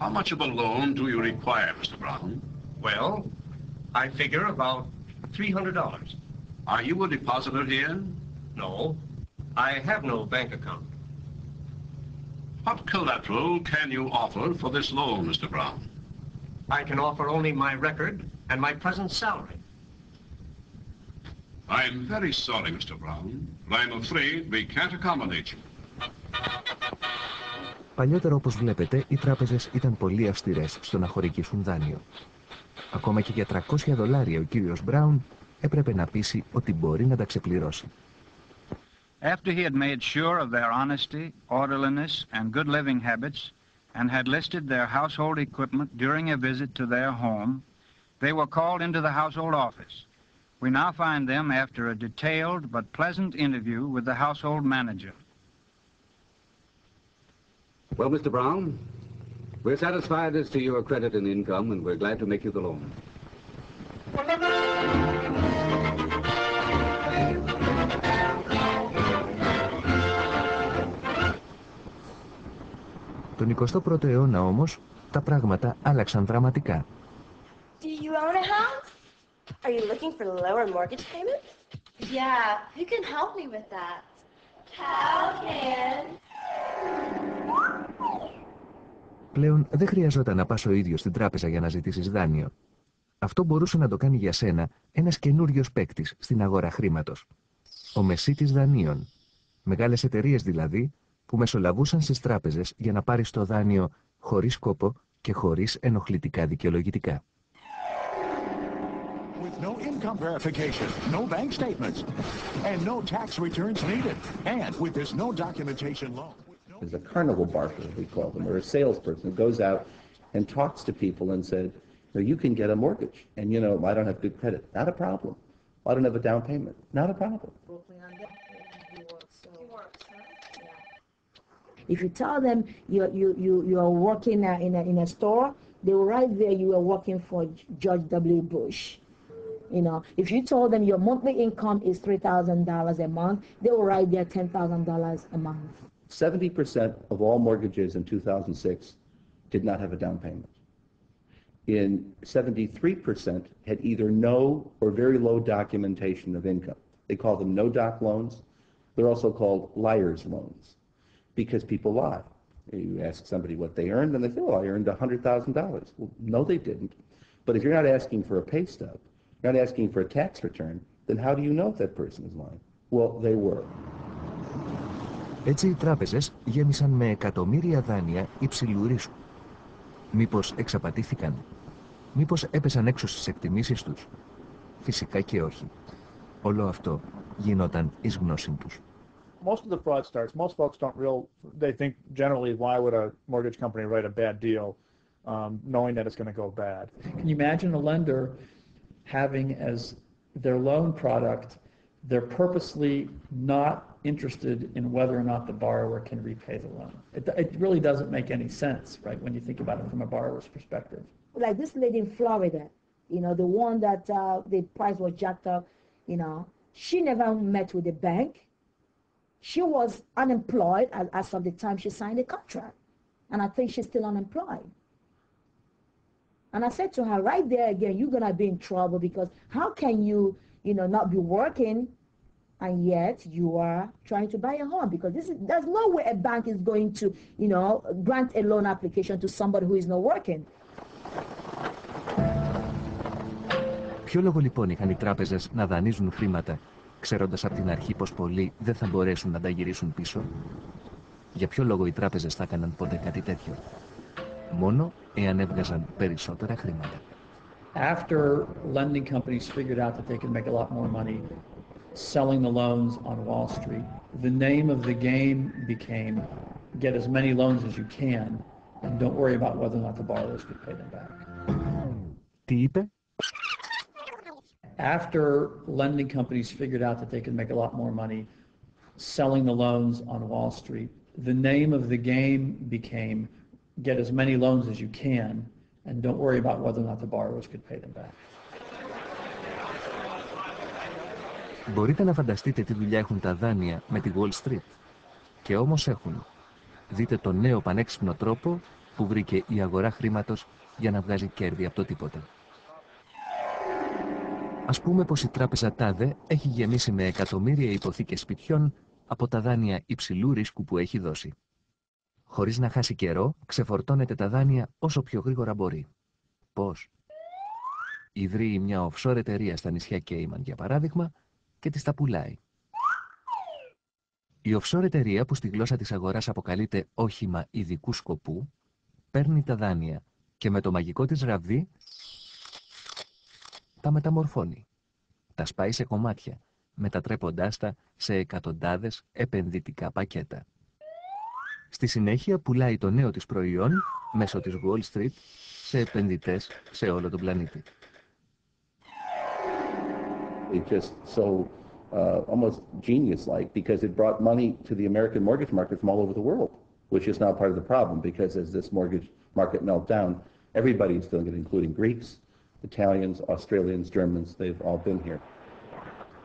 How much of a loan do you require, Mr. Brown? Well, I figure about $300. Are you a depositor here? No, I have no bank account. What collateral can you offer for this loan, Mr. Brown? I can offer only my record and my present salary. I'm very sorry, Mr. Brown, but I'm afraid we can't accommodate you. Παλιότερα, όπως βλέπετε, οι τράπεζες ήταν πολύ αυστηρές στο να χορηγήσουν δάνειο. Ακόμα και για $300 ο κύριος Μπράουν έπρεπε να πείσει ότι μπορεί να τα ξεπληρώσει. After he had made sure of their honesty, orderliness, and good living habits, and had listed their household equipment during a visit to their home, they were called into the household office. We now find them after a detailed but pleasant interview with the household manager. Well, Mr. Brown, we're satisfied as to your credit and income, and we're glad to make you the loan. Τον 21ο αιώνα όμως, τα πράγματα άλλαξαν δραματικά. Do you own a house? Are you looking for lower mortgage payments? Yeah, who can help me with that? Cal can. Πλέον δεν χρειαζόταν να πας ο ίδιος στην τράπεζα για να ζητήσεις δάνειο. Αυτό μπορούσε να το κάνει για σένα ένας καινούριος παίκτης στην αγορά χρήματος. Ο μεσίτης δανείων. Μεγάλες εταιρείες δηλαδή που μεσολαβούσαν στις τράπεζες για να πάρεις το δάνειο χωρίς κόπο και χωρίς ενοχλητικά δικαιολογητικά. With no income verification, no bank statements, and no tax returns needed. And with this no documentation loan. There's a carnival barker, we call them, or a salesperson who goes out and talks to people and said, you can get a mortgage. And, I don't have good credit. Not a problem. I don't have a down payment. Not a problem. If you tell them you are working in a store, they will write there you are working for George W. Bush. If you told them your monthly income is $3,000 a month, they will write there $10,000 a month. 70% of all mortgages in 2006 did not have a down payment. 73% had either no or very low documentation of income. They call them no-doc loans. They're also called liar's loans because people lie. You ask somebody what they earned, and they say, I earned $100,000. Well, no, they didn't. But if you're not asking for a pay stub, you're not asking for a tax return, then how do you know if that person is lying? Well, they were. Έτσι οι τράπεζες γέμισαν με εκατομμύρια δάνεια υψηλού ρίσκου. Μήπως εξαπατήθηκαν? Μήπως έπεσαν έξω στις εκτιμήσεις τους? Φυσικά και όχι. Όλο αυτό γινόταν εις γνώση τους. Most of the fraud starts, most folks they think generally, why would a mortgage company write a bad deal knowing that it's going to go bad? Can you imagine a lender having as their loan product, they're purposely not interested in whether or not the borrower can repay the loan? It really doesn't make any sense, right, when you think about it from a borrower's perspective. Like this lady in Florida, the one that the price was jacked up, she never met with the bank. She was unemployed as of the time she signed the contract. And I think she's still unemployed. And I said to her, right there again, you're going to be in trouble because how can you, not be working and yet you are trying to buy a home? Because there's no way a bank is going to, grant a loan application to somebody who is not working. Ποιο λόγο λοιπόν είχαν οι τράπεζες να δανείζουν χρήματα, ξέροντας από την αρχή πως πολλοί δεν θα μπορέσουν να τα γυρίσουν πίσω? Για ποιο λόγο οι τράπεζες θα έκαναν ποτέ κάτι τέτοιο? Μόνο εάν έβγαζαν περισσότερα χρήματα. After lending companies figured out that they could make a lot more money selling the loans on Wall Street, the name of the game became get as many loans as you can and don't worry about whether or not the borrowers could pay them back. Τι είπε? After lending companies figured out that they could make a lot more money selling the loans on Wall Street, the name of the game became get as many loans as you can and don't worry about whether or not the borrowers could pay them back. Μπορείτε να φανταστείτε τι δουλειά έχουν τα δάνεια με τη Wall Street. Και όμως έχουν. Δείτε τον νέο πανέξυπνο τρόπο που βρήκε η αγορά χρήματος για να βγάζει κέρδη από το τίποτα. Ας πούμε πως η τράπεζα τάδε έχει γεμίσει με εκατομμύρια υποθήκες σπιτιών από τα δάνεια υψηλού ρίσκου που έχει δώσει. Χωρίς να χάσει καιρό, ξεφορτώνεται τα δάνεια όσο πιο γρήγορα μπορεί. Πώς? Ιδρύει μια offshore εταιρεία στα νησιά Κέιμαν, για παράδειγμα, και της τα πουλάει. Η offshore εταιρεία, που στη γλώσσα της αγοράς αποκαλείται όχημα ειδικού σκοπού, παίρνει τα δάνεια και με το μαγικό της ραβδί τα μεταμορφώνει. Τα σπάει σε κομμάτια, μετατρέποντάς τα σε εκατοντάδες επενδυτικά πακέτα. Στη συνέχεια πουλάει το νέο της προϊόν μέσω της Wall Street σε επενδυτές σε όλο τον πλανήτη. It's just so almost genius-like because it brought money to the American mortgage market from all over the world, which is now part of the problem because as this mortgage market melted down, everybody is feeling it, including Greeks, Italians, Australians, Germans. They've all been here.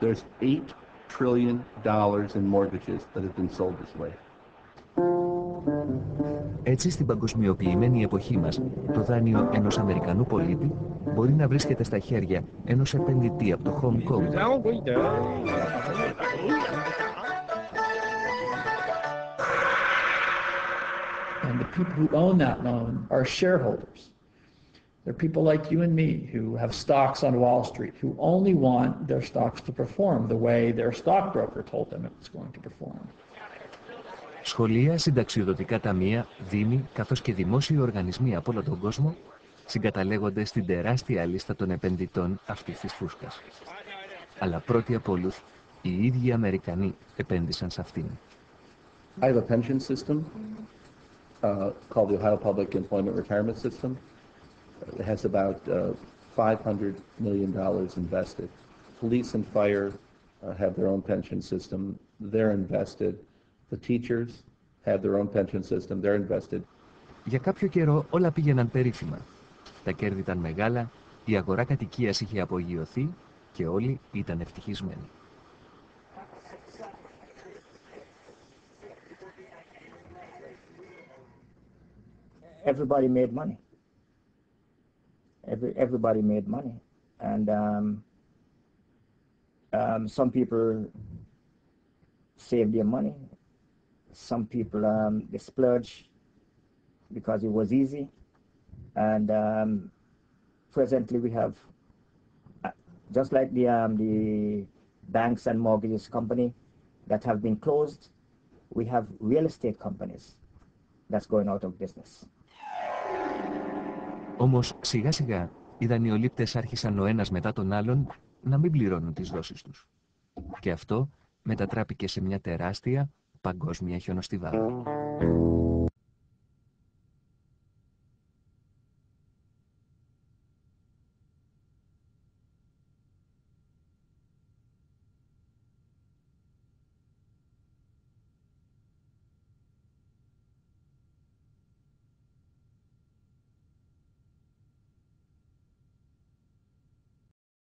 There's $8 trillion in mortgages that have been sold this way. Έτσι, στην παγκοσμιοποιημένη εποχή μας, το δάνειο ενός Αμερικανού πολίτη μπορεί να βρίσκεται στα χέρια ενός επενδυτή από το Hong Kong. And the people who own that loan are shareholders. They're people like you and me who have stocks on Wall Street, who only want their stocks to perform the way their stockbroker told them it was going to perform. Σχολεία, συνταξιοδοτικά ταμεία, δήμοι, καθώς και δημόσιοι οργανισμοί από όλο τον κόσμο συγκαταλέγονται στην τεράστια λίστα των επενδυτών αυτής της φούσκας. Αλλά πρώτοι από όλους, οι ίδιοι οι Αμερικανοί επένδυσαν σε αυτήν. I have a pension system called the Ohio Public Employment Retirement System. It has about $500 million invested. Police and fire have their own pension system. They're invested. The teachers have their own pension system. They're invested. Για κάποιο καιρό όλα πήγαιναν περίφημα. Τα κέρδη ήταν μεγάλα, η αγορά κατοικίας είχε απογειωθεί και όλοι ήταν ευτυχισμένοι. Everybody made money. Everybody made money, and some people saved their money. Some people they splurged because it was easy, and presently we have just like the banks and mortgages company that have been closed. We have real estate companies that's going out of business. Όμως σιγά σιγά οι δανειολήπτες άρχισαν ο ένας μετά τον άλλον να μην πληρώνουν τις δόσεις τους. Και αυτό μετατράπηκε σε μια τεράστια παγκόσμια χιονοστιβάδα.